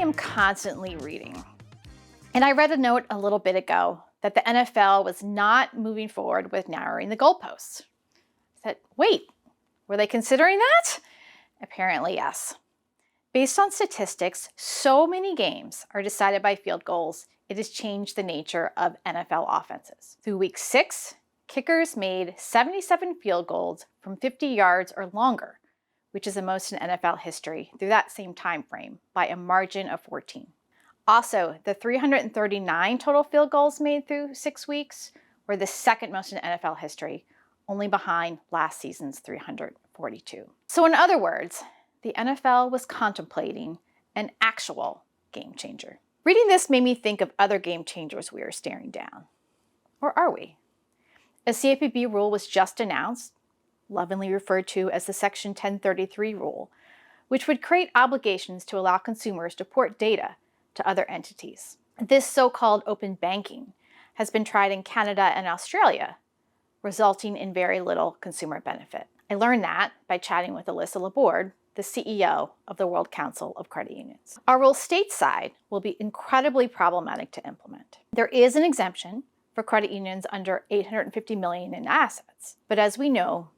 am constantly reading. And I read a note a little bit ago that the NFL was not moving forward with narrowing the goalposts. I said, wait, were they considering that? Apparently, yes. Based on statistics, so many games are decided by field goals, it has changed the nature of NFL offenses. Through week 6, kickers made 77 field goals from 50 yards or longer, which is the most in NFL history through that same time frame by a margin of 14. Also, the 339 total field goals made through 6 weeks were the second most in NFL history, only behind last season's 342. So in other words, the NFL was contemplating an actual game changer. Reading this made me think of other game changers we are staring down. Or are we? A CFPB rule was just announced, lovingly referred to as the Section 1033 rule, which would create obligations to allow consumers to port data to other entities. This so-called open banking has been tried in Canada and Australia, resulting in very little consumer benefit. I learned that by chatting with Alyssa Laborde, the CEO of the World Council of Credit Unions. Our rule stateside will be incredibly problematic to implement. There is an exemption for credit unions under $850 million in assets, but as we know,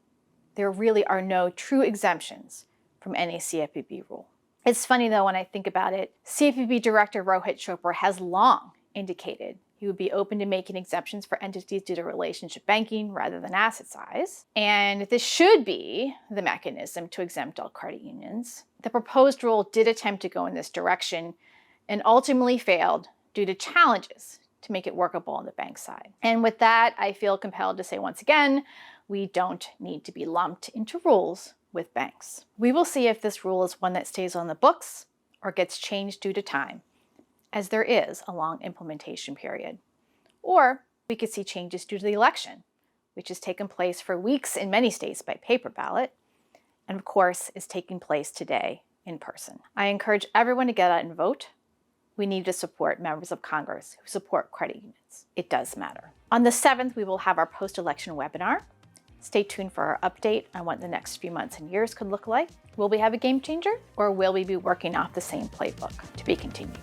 there really are no true exemptions from any CFPB rule. It's funny though when I think about it, CFPB Director Rohit Chopra has long indicated he would be open to making exemptions for entities due to relationship banking rather than asset size. And this should be the mechanism to exempt all credit unions. The proposed rule did attempt to go in this direction and ultimately failed due to challenges to make it workable on the bank side. And with that, I feel compelled to say once again, we don't need to be lumped into rules with banks. We will see if this rule is one that stays on the books or gets changed due to time, as there is a long implementation period. Or we could see changes due to the election, which has taken place for weeks in many states by paper ballot, and of course is taking place today in person. I encourage everyone to get out and vote. We need to support members of Congress who support credit unions. It does matter. On the 7th, we will have our post-election webinar. Stay tuned for our update on what the next few months and years could look like. Will we have a game changer, or will we be working off the same playbook? To be continued.